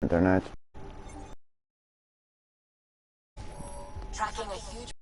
internet. Tracking a huge...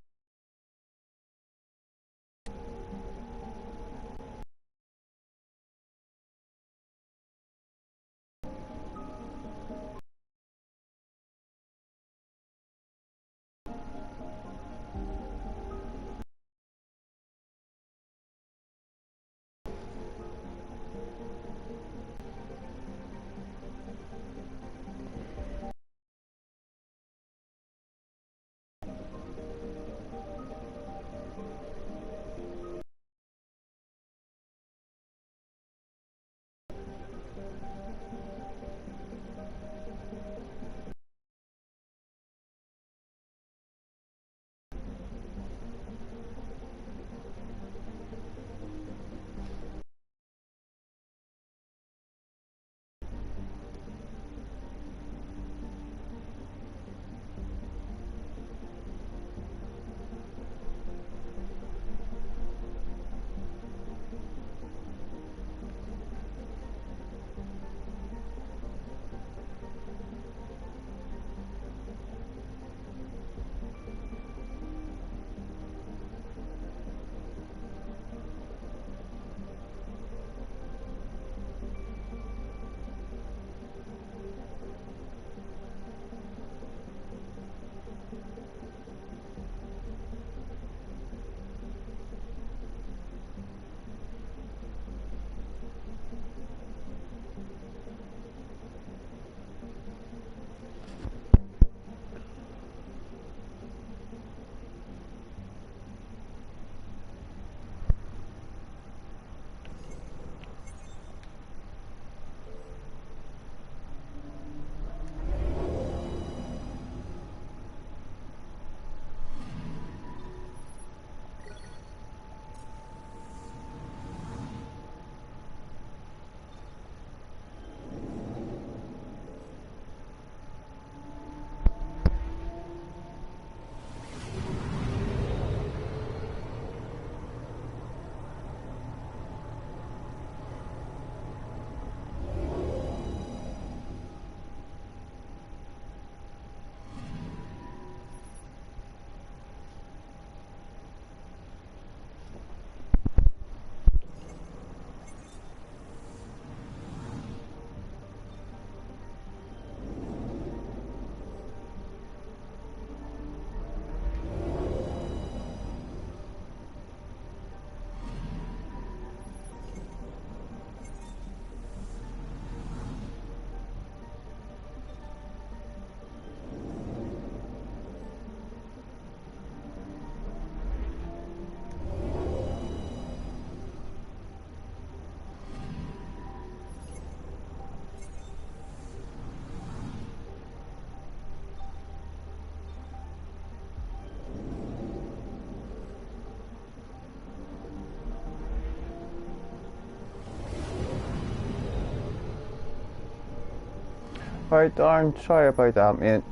Right, darn, sorry about that, mate.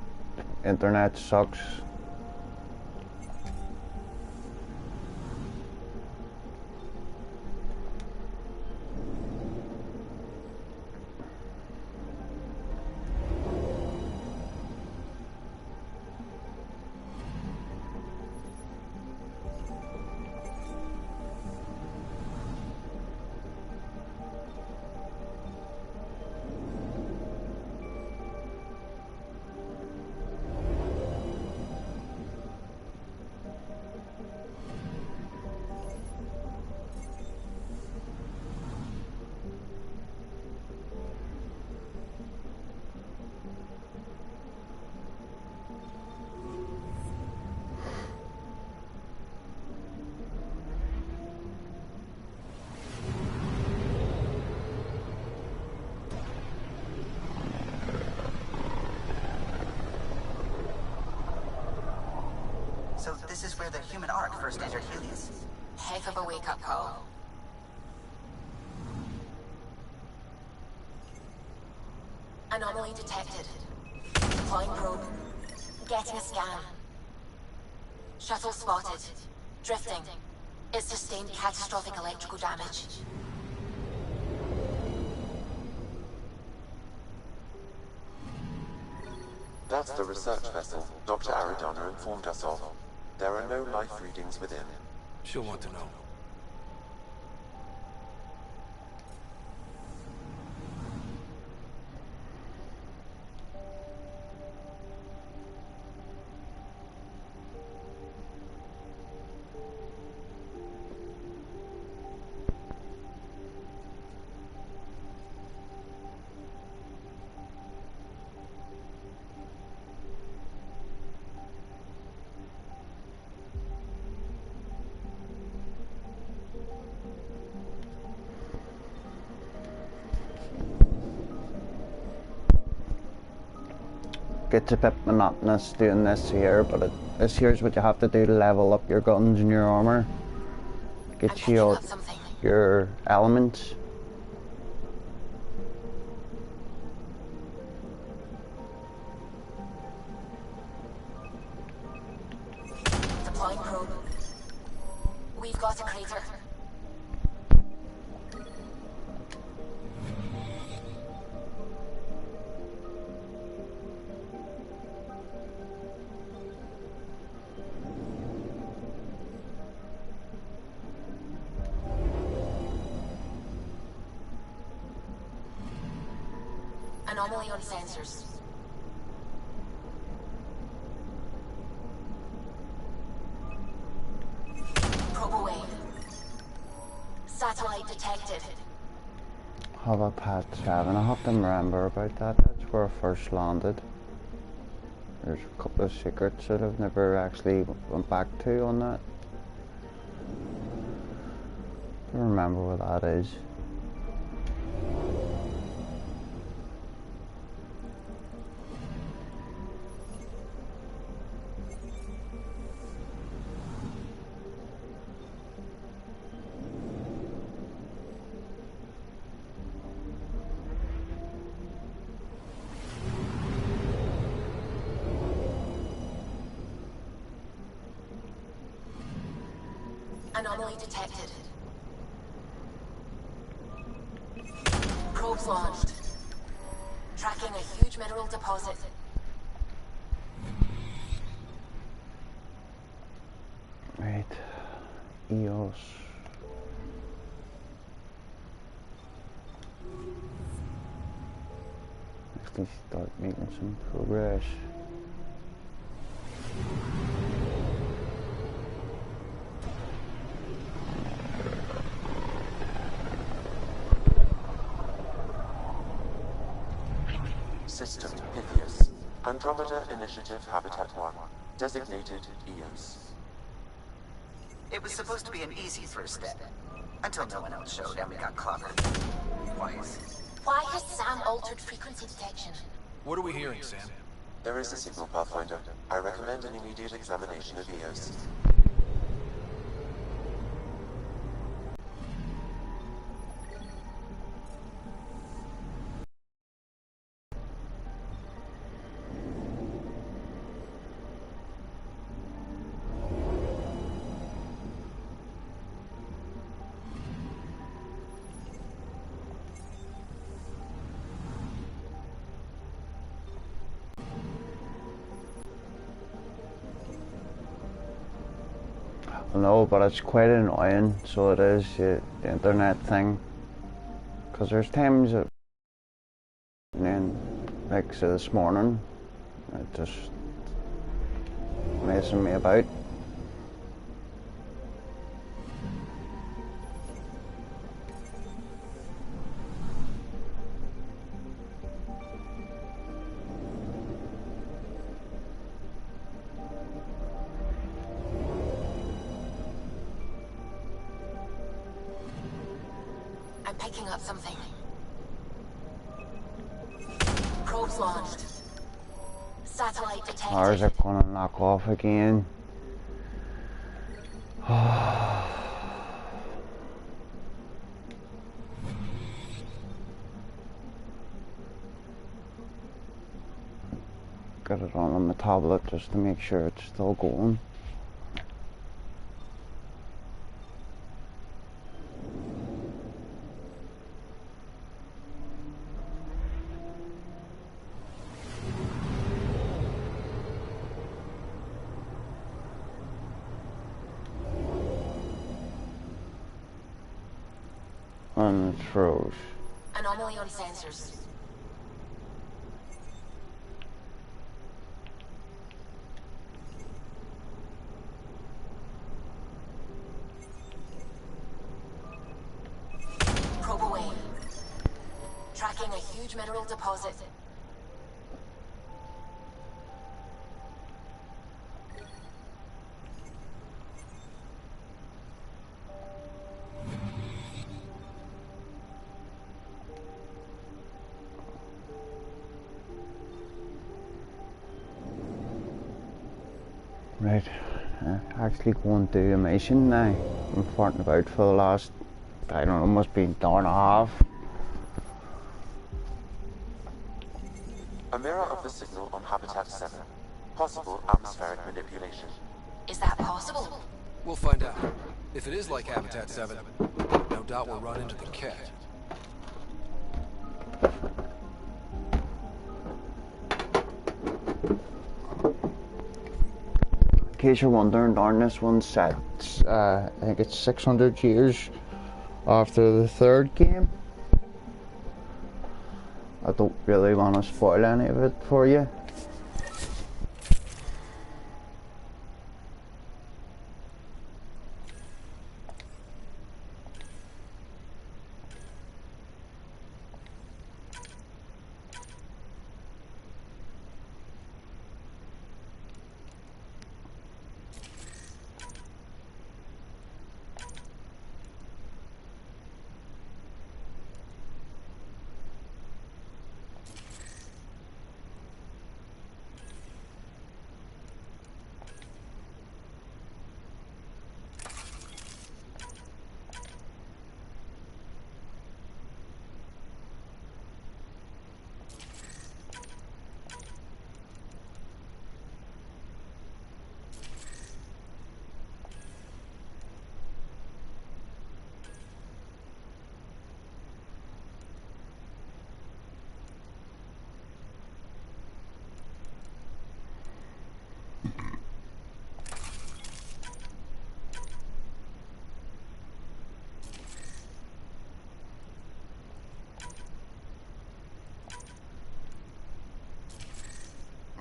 Internet sucks. So this is where the human ark first entered Helios. Heck of a wake-up call. Anomaly detected. Deploying probe. Getting a scan. Shuttle spotted. Drifting. It sustained catastrophic electrical damage. That's the research vessel Dr. Aridana informed us of. There are no life readings within. She'll want to know. Gets a bit monotonous doing this here, but this here's what you have to do to level up your guns and your armor. Get you out your elements. Deploying probe. We've got a crater. Anomaly on sensors. Probe away. Satellite detected. Have a Pat 7. I have to remember about that. That's where I first landed. There's a couple of secrets that I've never actually went back to on that. I don't remember what that is. Anomaly detected. Probes launched. Tracking a huge mineral deposit. Right. EOS. Actually start making some progress. System Pythias. Andromeda Initiative Habitat 1. Designated EOS. It was supposed to be an easy first step. Until no one else showed and we got clobbered. Twice. Why has Sam altered frequency detection? What are we hearing, Sam? There is a signal pathfinder. I recommend an immediate examination of EOS. I know, but it's quite annoying, so it is, the internet thing. Because there's times that, and then, like, say this morning, it just messing me about. I'm picking up something. Probes launched. Satellite detected. Or is it gonna knock off again? Got it on my tablet just to make sure it's still going. And it froze. Anomaly on sensors. Probe away. Tracking a huge mineral deposit. Right, actually going to do a mission now. I'm farting about for the last, I don't know, must be an hour and a half. A mirror of the signal on Habitat 7. Possible atmospheric manipulation. Is that possible? We'll find out. If it is like Habitat 7, no doubt we'll run into the cat. In case you're wondering, darn, this one's set, I think it's 600 years after the third game. I don't really want to spoil any of it for you.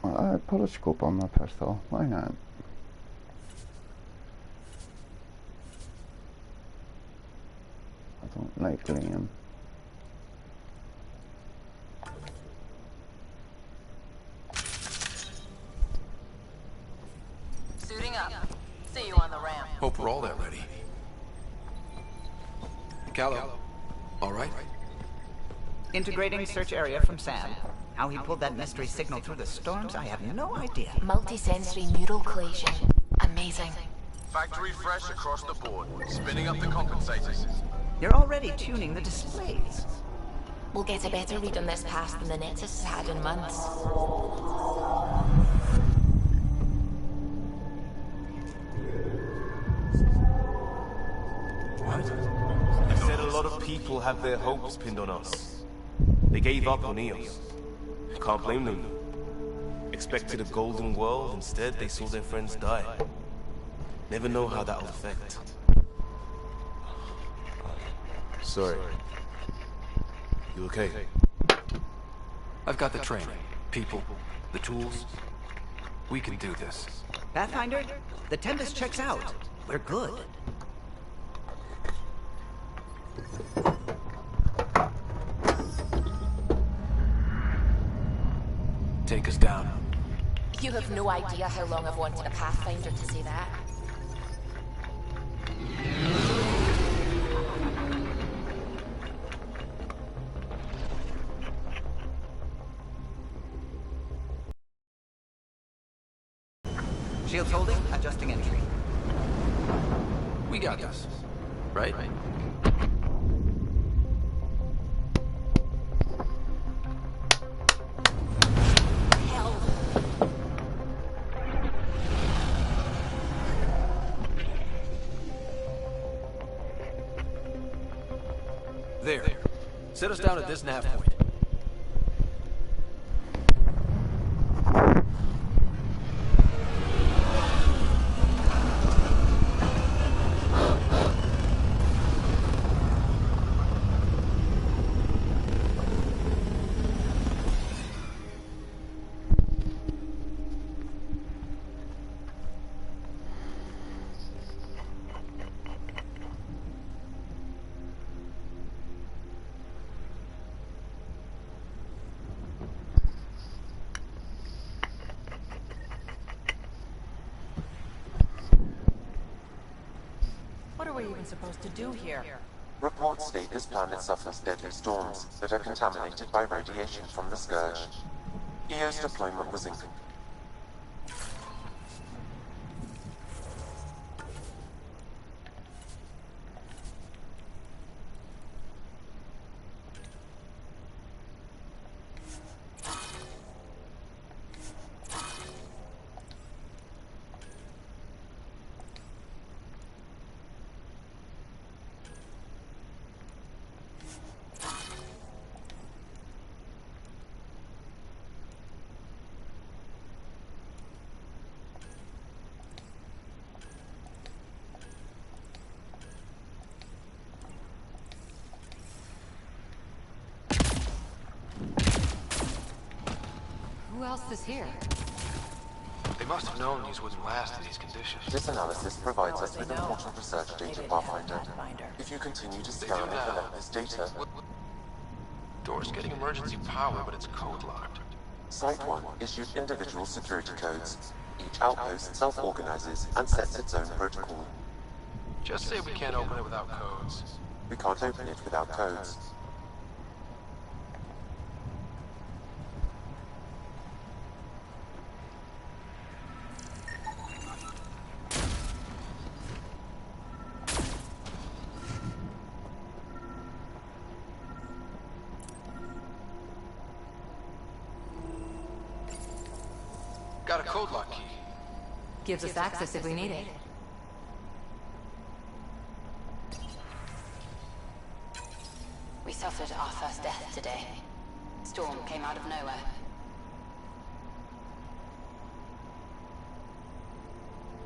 I put a scope on my pistol, why not? I don't like Liam. Suiting up. See you on the ramp. Hope we're all there ready. Callow, all right? Integrating search area from Sam. How he pulled that mystery signal through the storms, I have no idea. Multi-sensory neural collision. Amazing. Factory fresh across the board. Spinning up the compensators. You're already tuning the displays. We'll get a better read on this pass than the Nexus has had in months. What? You said a lot of people have their hopes pinned on us. They gave up on EOS. Can't blame them. Expected a golden world, instead they saw their friends die. Never know how that'll affect. Sorry. You okay? I've got the training, people, the tools. We can do this. Pathfinder, the Tempest checks out. We're good. Take us down. You have no idea how long I've wanted a Pathfinder to say that. Shields holding, adjusting entry. We got this, right? There. Set us down at this nav point. even supposed to do here? Reports state this planet suffers deadly storms that are contaminated by radiation from the Scourge. EO's deployment was incomplete. Who else is here? They must have known these wouldn't last in these conditions. This analysis provides us with important research data, Pathfinder. If you continue to scan and collect this data... Door's getting emergency power, but it's code locked. Site 1 issued individual security codes. Each outpost self-organizes and sets its own protocol. Just say we can't open it without codes. We can't open it without codes. Got a code lock key. Gives us access if we need it. We suffered our first death today. Storm came out of nowhere.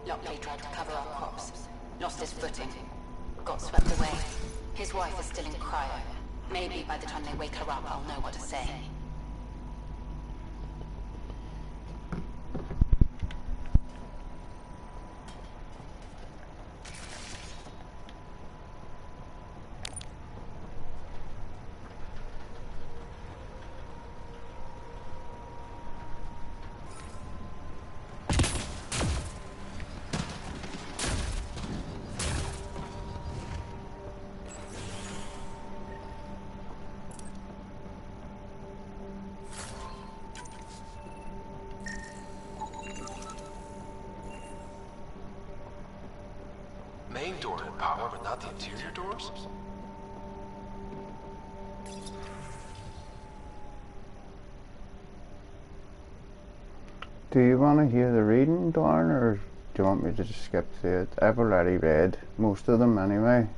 Lockley tried to cover our crops. Lost his footing. Got swept away. His wife is still in cryo. Maybe by the time they wake her up, I'll know what to say. Main door had power, but not the interior doors? Do you want to hear the reading, Darn, or do you want me to just skip through it? I've already read most of them anyway.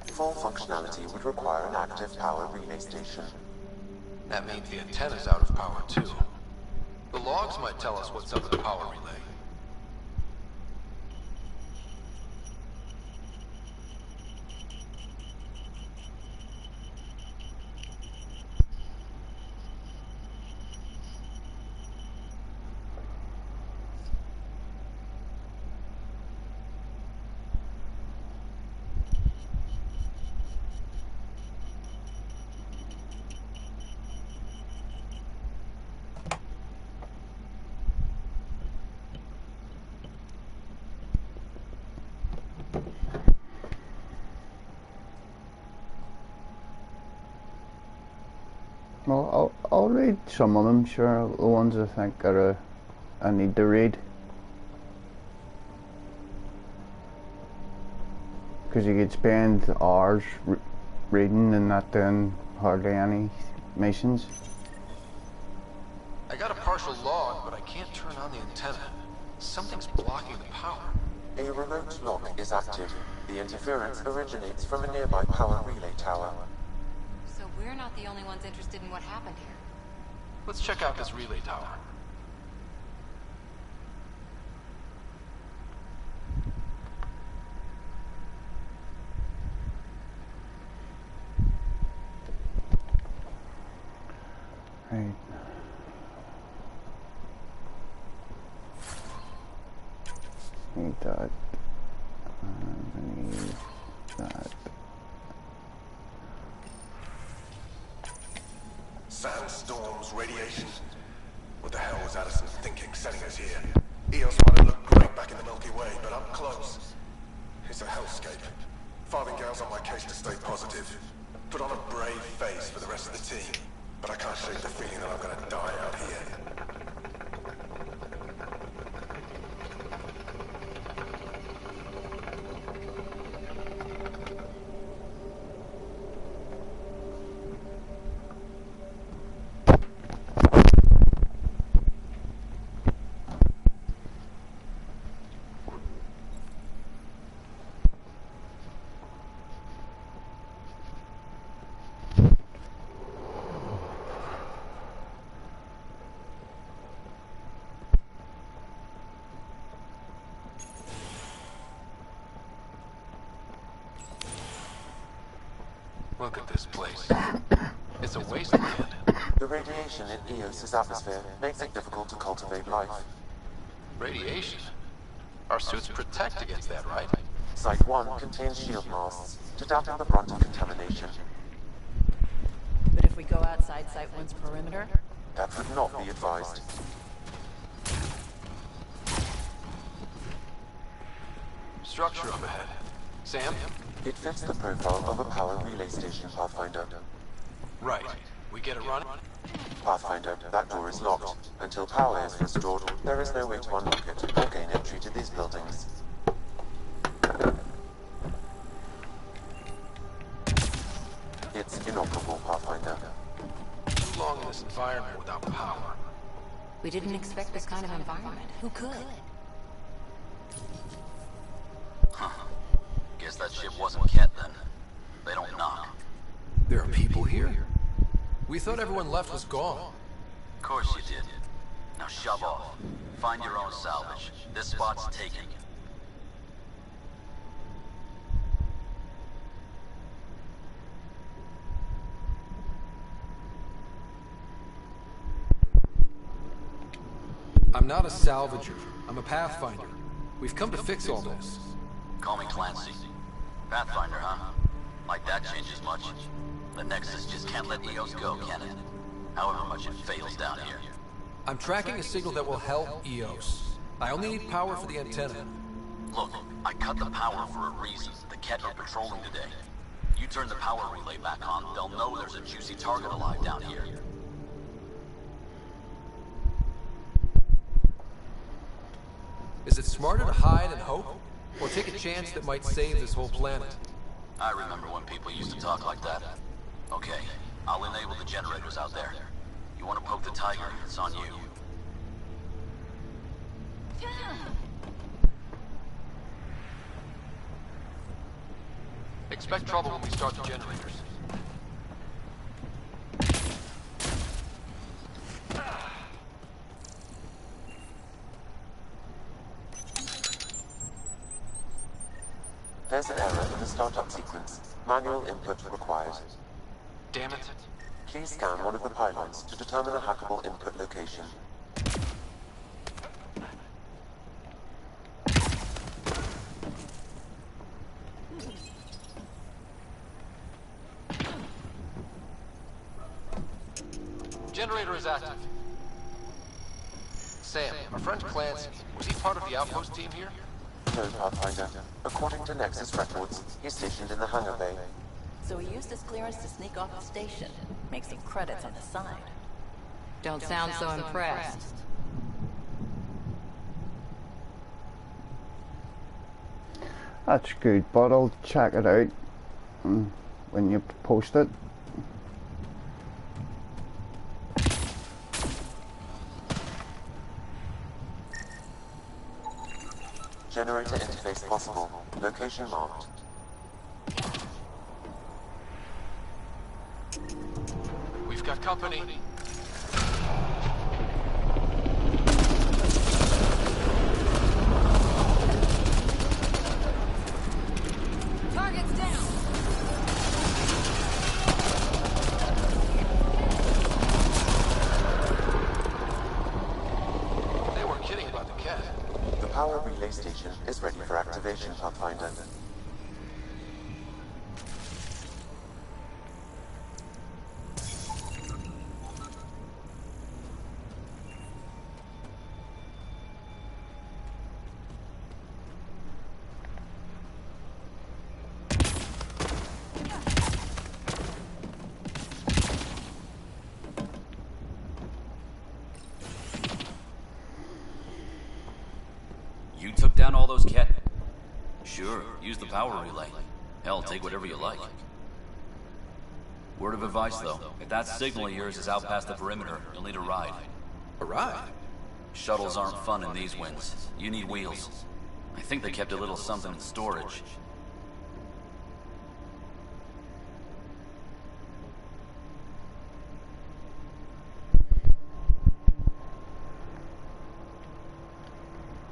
Full functionality would require an active power relay station. That means the antenna's out of power too. The logs might tell us what's up with the power relay. Well, I'll read some of them, sure, the ones I think are I need to read. Because you could spend hours reading and not doing hardly any missions. I got a partial log, but I can't turn on the antenna. Something's blocking the power. A remote lock is active. The interference originates from a nearby power relay tower. So we're not the only ones interested in what happened here. Let's check out this relay tower. Right. Need that. I need that. Sandstorms, radiation. What the hell was Addison thinking sending us here? Eos might have looked great back in the Milky Way, but up close, it's a hellscape. Farthingale's on my case to stay positive. Put on a brave face for the rest of the team. But I can't shake the feeling that I'm gonna die out here. Look at this place. It's a wasteland. The radiation in Eos's atmosphere makes it difficult to cultivate life. Radiation? Our suits protect against that, right? Site 1 contains shield masts to dampen the brunt of contamination. But if we go outside Site 1's perimeter? That would not be advised. Structure up ahead. Sam? It fits the profile of a power relay station, Pathfinder. Right. We get it running? Pathfinder, that door is locked. Until power is restored, there is no way to unlock it or gain entry to these buildings. It's inoperable, Pathfinder. Too long in this environment without power. We didn't expect this kind of environment. Who could? Guess that ship wasn't Ket then. They don't knock. There are people here? We thought everyone left was gone. Of course you did. Now shove off. Find your own salvage. This spot's taken. I'm not a salvager. I'm a Pathfinder. We've come to fix all this. Call me Clancy. Pathfinder, huh? Like that changes much. The Nexus just can't let Eos go, can it? However much it fails down here. I'm tracking a signal that will help Eos. I only need power for the antenna. Look, I cut the power for a reason. The Ket are patrolling today. You turn the power relay back on, they'll know there's a juicy target alive down here. Is it smarter to hide and hope? Or take a chance that might save this whole planet? I remember when people used to talk like that. Okay, I'll enable the generators out there. You want to poke the tiger? It's on you. Expect trouble when we start the generators. There's an error in the startup sequence. Manual input required. Damn it. Please scan one of the pylons to determine a hackable input location. Generator is active. Sam, our friend Clancy, was he part of the outpost team here? No, Pathfinder. According to Nexus records, he's stationed in the hangar bay. So he used his clearance to sneak off the station. Make some credits on the side. Don't sound so impressed. That's good, but I'll check it out when you post it. Generator interface possible. Location marked. We've got company. Target's down. They weren't kidding about the cat. The power relay station is ready for activation, Pathfinder. those cat... Sure, use the power relay. Hell, take whatever you like. Word of advice, though. If that signal of yours is out past the perimeter, you'll need a ride. A ride? Shuttles aren't fun in these winds. You need wheels. I think they kept a little something in storage.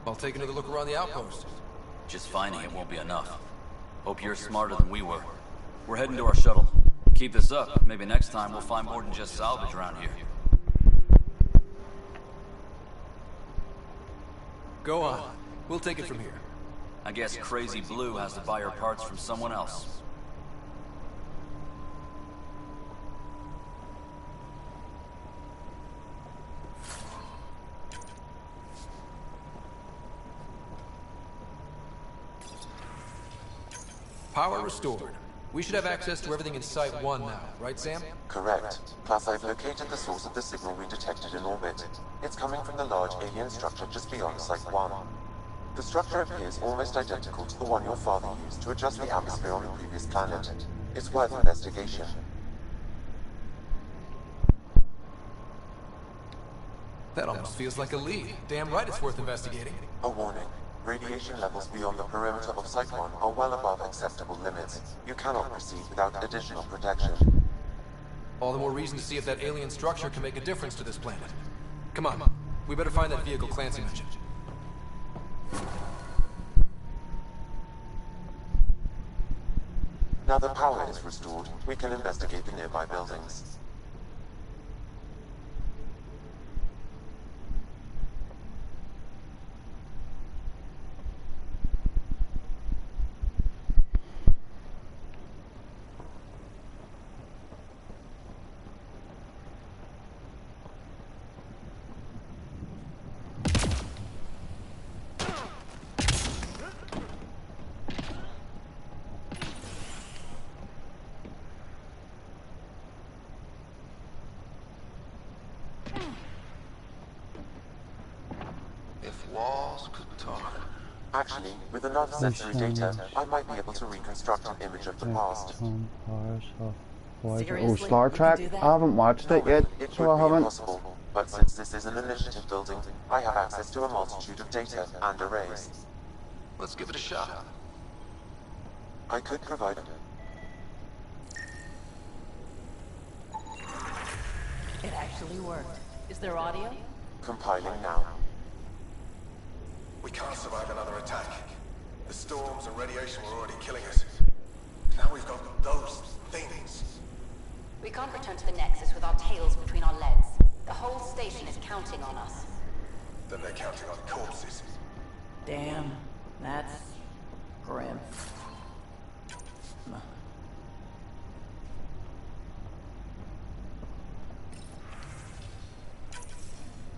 I'll take another look around the outpost. Just finding it won't be enough. Hope you're smarter than we were. We're heading to our shuttle. Keep this up. Maybe next time we'll find more than just salvage around here. Go on. We'll take it from here. I guess Crazy Blue has to buy her parts from someone else. Power restored. We should have access to everything in Site 1 now, right, Sam? Correct. Plus, I've located the source of the signal we detected in orbit. It's coming from the large alien structure just beyond Site 1. The structure appears almost identical to the one your father used to adjust the atmosphere on the previous planet. It's worth investigation. That almost feels like a lead. Damn right it's worth investigating. A warning. Radiation levels beyond the perimeter of Site 1 are well above acceptable limits. You cannot proceed without additional protection. All the more reason to see if that alien structure can make a difference to this planet. Come on, we better find that vehicle Clancy mentioned. Now the power is restored, we can investigate the nearby buildings. Walls could talk. Actually, with enough sensory data, I might be able to reconstruct an image of the past. Oh, Star Trek? I haven't watched it yet, It so I would be haven't. impossible, but since this is an initiative building, I have access to a multitude of data and arrays. Let's give it a shot. I could provide... It actually worked. Is there audio? Compiling now. We can't survive another attack. The storms and radiation were already killing us. Now we've got those things. We can't return to the Nexus with our tails between our legs. The whole station is counting on us. Then they're counting on corpses. Damn, that's grim.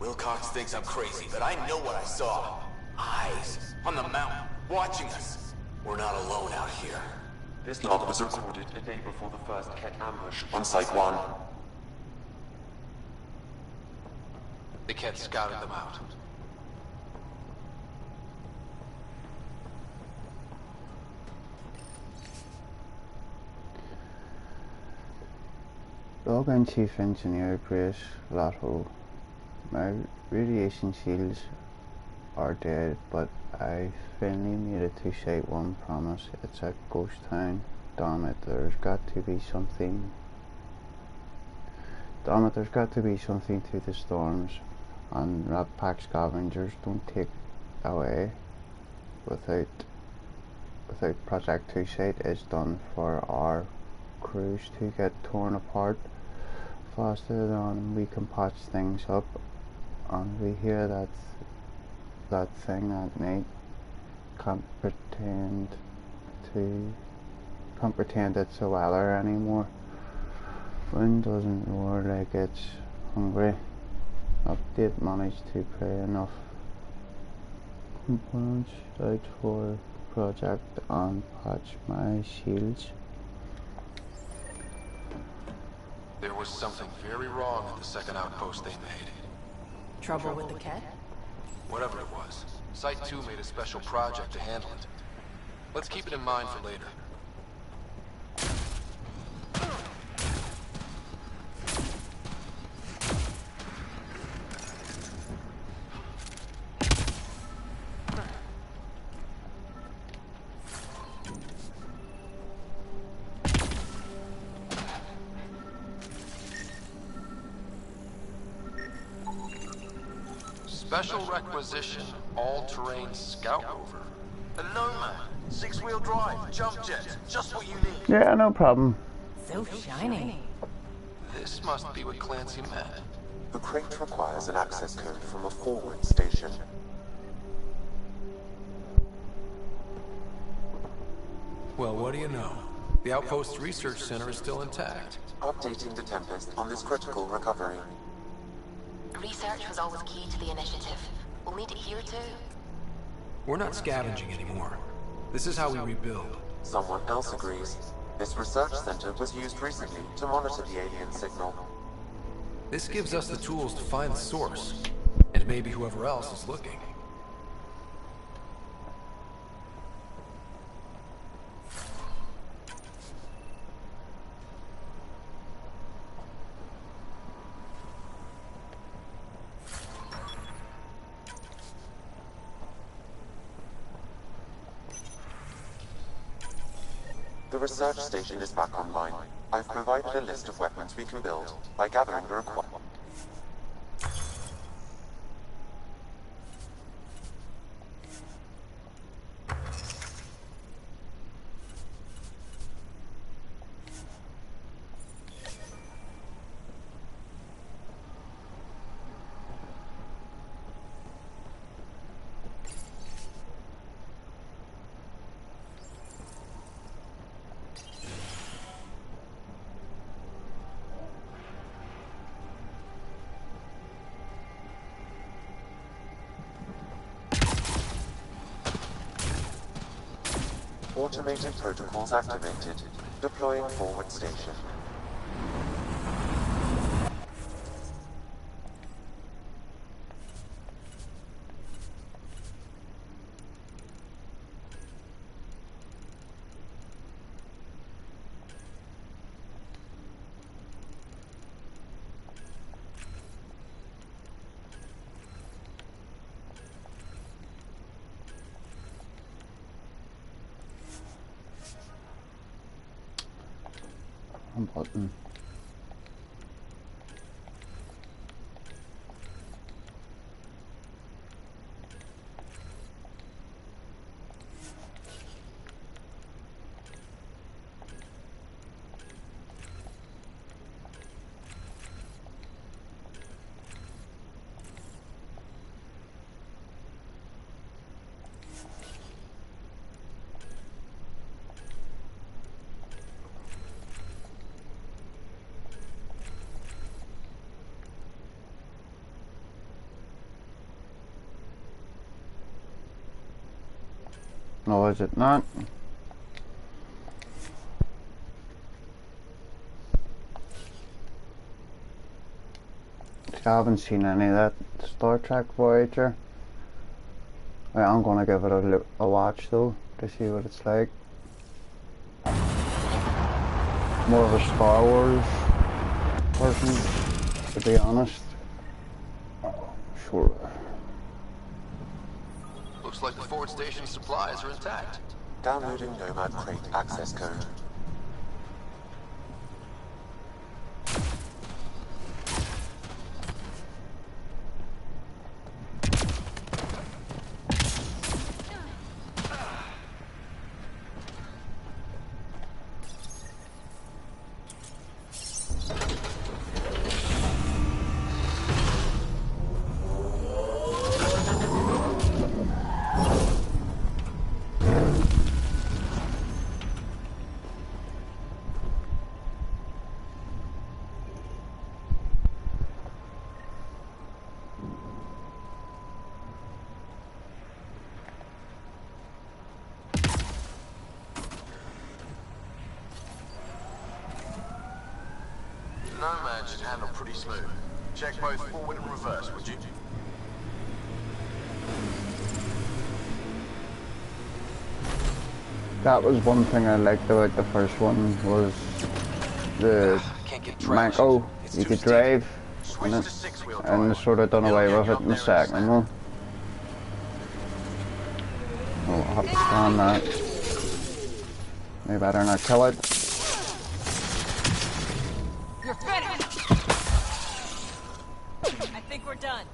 Wilcox thinks I'm crazy, but I know what I saw. Eyes on the mountain, watching us. We're not alone out here. This log was recorded a day before the first Ket ambush on Site 1. The Ket scouted them out. Log and Chief Engineer Grace Lato. My radiation shields are dead, but I finally made it to Site 1. Promise. It's a ghost town. Damn it, there's got to be something. Damn it, there's got to be something to the storms, and Rat Pack scavengers don't take away without Project 2 Site is done for our crews to get torn apart faster than we can patch things up. And we hear that thing at night can't pretend it's a weather anymore. Wind doesn't roar like it's hungry. Update managed to pray enough components out for project and patch my shields. There was something very wrong at the second outpost they made. Trouble with the Ket? Whatever it was, Site 2 made a special project to handle it. Let's keep it in mind for later. Special requisition, all-terrain scout rover. A Nomad, 6-wheel drive, jump jet, just what you need. Yeah, no problem. So shiny. This must be what Clancy meant. The crate requires an access code from a forward station. Well, what do you know? The Outpost Research Center is still intact. Updating the Tempest on this critical recovery. Research was always key to the initiative. We'll need it here too. We're not scavenging anymore. This is how we rebuild. Someone else agrees. This research center was used recently to monitor the alien signal. This gives us the tools to find the source, and maybe whoever else is looking. The research station is back online. I've provided a list of weapons we can build by gathering the required. Automated protocols activated. Deploying forward station. Button. No, is it not? I haven't seen any of that Star Trek Voyager. Right, I'm gonna give it a watch though to see what it's like. More of a Star Wars person, to be honest. Sure. Looks like the forward station supplies are intact. Downloading Nomad crate access code. Nomad should handle pretty smooth. Check both forward and reverse, would you? That was one thing I liked about the first one, was the Mako. You could drive in it, and they sort of done away with it in the second one. Oh, I'll have to stand that. Maybe better not kill it. You're finished! I think we're done.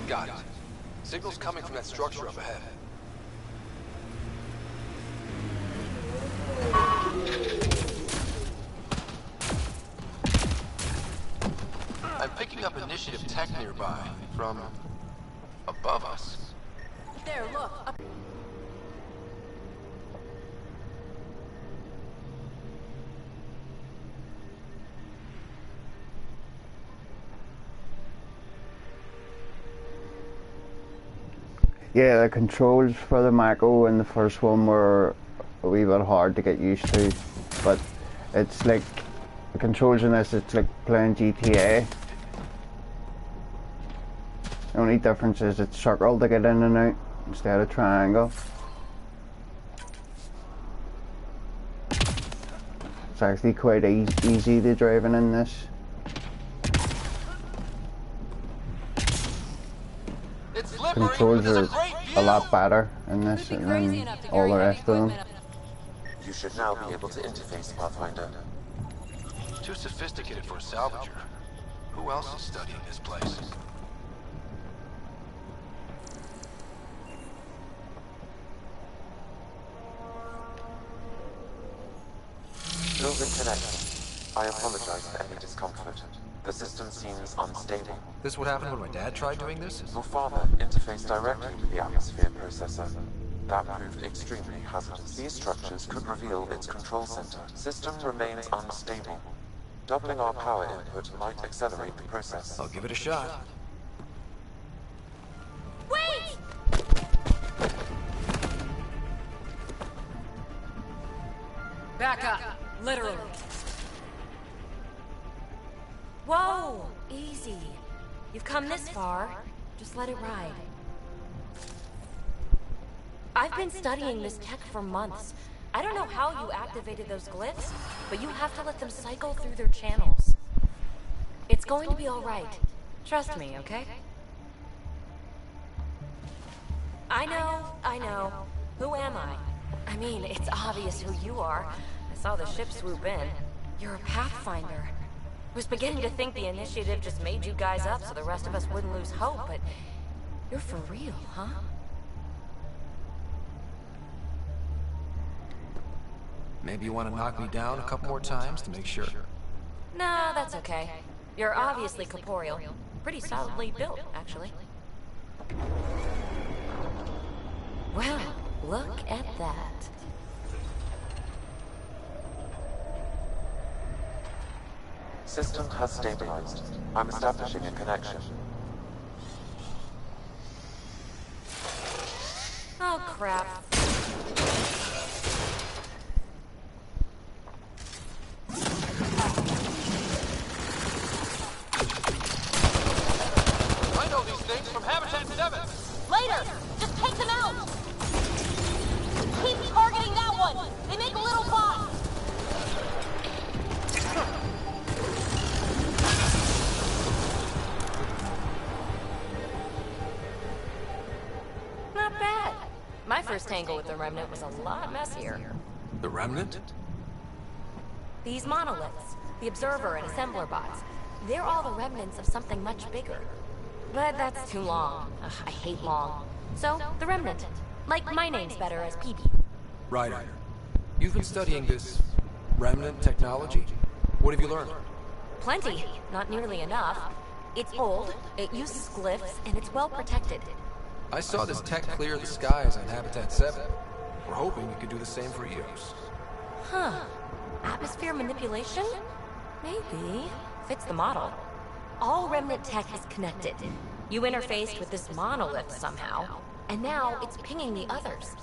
Got it. Signal's coming from that structure up ahead. I'm picking up initiative tech nearby, from above us. There, look. Yeah, the controls for the Mako in the first one were a wee bit hard to get used to, but it's like, the controls in this, it's like playing GTA. The only difference is it's circle to get in and out instead of triangle. It's actually quite easy to driving in this. Controls are a lot better in this than all the rest of them. You should now be able to interface, Pathfinder. Too sophisticated for a salvager. Who else is studying this place? Building connection. I apologize for any discomfort. The system seems unstable. This what happened when my dad tried doing this? Your father interfaced directly with the atmosphere processor. That proved extremely hazardous. These structures could reveal its control center. System remains unstable. Doubling our power input might accelerate the process. I'll give it a shot. Wait! Back up. Literally. Whoa! Easy. You've come this far. Just let it ride. I've been studying this tech for months. I don't know how you activated those glyphs, but you have to let them cycle through their channels. It's going to be all right. Trust me, okay? I know. Who am I? I mean, it's obvious who you are. I saw the ship swoop in. You're a Pathfinder. Was beginning to think the initiative just made you guys up so the rest of us wouldn't lose hope, but you're for real, huh? Maybe you want to knock me down a couple more times to make sure. No, that's okay. You're obviously corporeal. Pretty solidly built, actually. Well, look at that. System has stabilized. I'm establishing a connection. Oh, crap. I know these things from Habitat 7! Later! Just take them out! Keep targeting that one! They make little bots! Not bad. My first tangle with the Remnant was a lot messier. The Remnant? These monoliths, the Observer and Assembler bots, they're all the remnants of something much bigger. But that's too long. Ugh, I hate long. So, the Remnant. Like my name's better as PB. Ryder, you've been studying this Remnant technology. What have you learned? Plenty. Not nearly enough. It's old, it uses glyphs, and it's well protected. I saw this tech clear the skies on Habitat 7. We're hoping it could do the same for Eos. Huh. Atmosphere manipulation? Maybe. Fits the model. All Remnant tech is connected. You interfaced with this monolith somehow, and now it's pinging the others.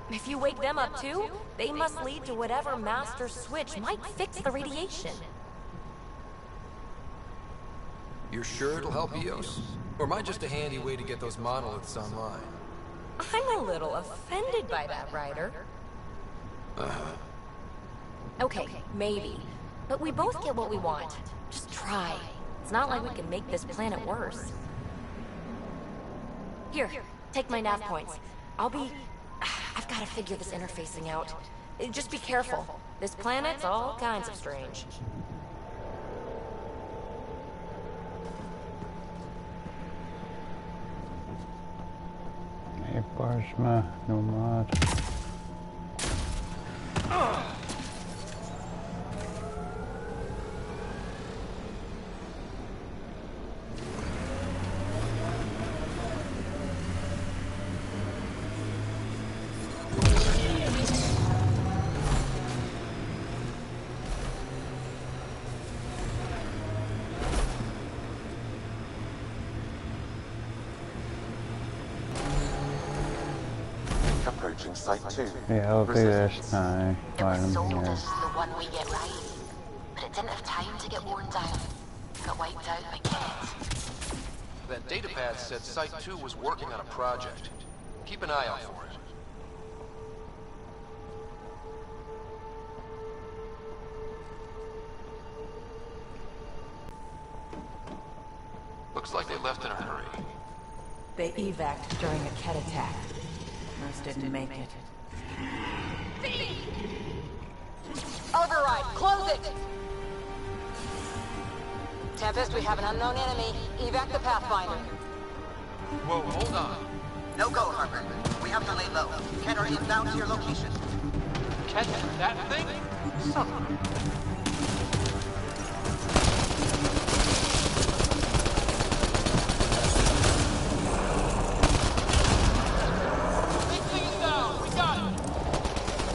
If you wake them up too, they must lead to whatever master switch might fix the radiation. You're sure it'll help EOS? Or am I just a handy way to get those monoliths online? I'm a little offended by that, Ryder. Uh-huh. Okay, maybe. But we both get what we want. Just try. It's not like we can make this planet worse. Here, take my nav points. I've got to figure this interfacing out. Just be careful. This planet's all kinds of strange. Hey, Barsma, Nomad. Approaching Site 2. Yeah, I'll do this now while I'm Sold here. as the one we get right, but it didn't have time to get worn down. Got wiped out by kids. That datapad said Site 2 was working on a project. Keep an eye out for it. Looks like they left in a hurry. They evac'd during a Ket attack. Most didn't make it. Override, close it! Tempest, we have an unknown enemy. Evac the Pathfinder. Whoa, hold on. No go, Harper. We have to lay low. Ken are inbound to your location. Catch that thing? Son of a...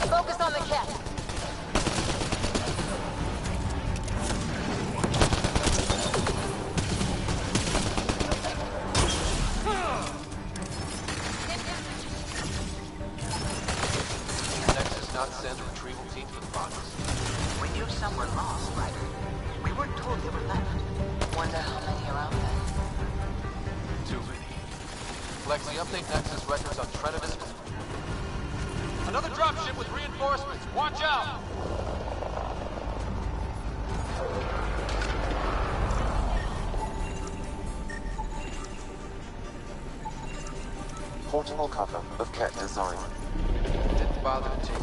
Focus on the cat. Nexus not send a retrieval team to the box. We knew some were lost, Ryder. We weren't told they were left. Wonder how many are out there. Too many. Lexi, update Nexus records on Trinitas. Another dropship with reinforcements. Watch out! Portable cover of Ket design. Didn't bother to take it.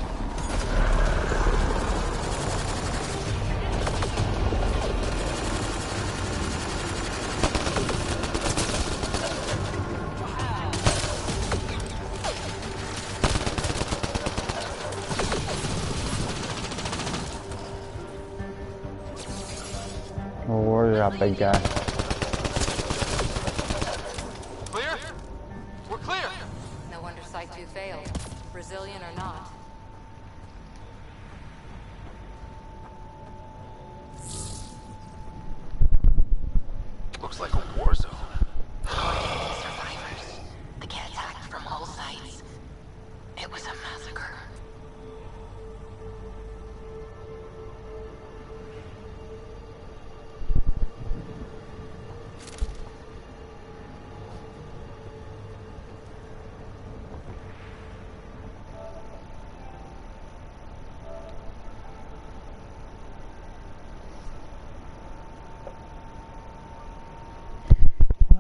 We'll worry that big guy. Clear? We're clear! No wonder Site 2 failed. Brazilian or not. Looks like a war zone. Survivors. The kid attacked from all sides. It was a massacre.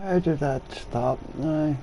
Why did that stop now?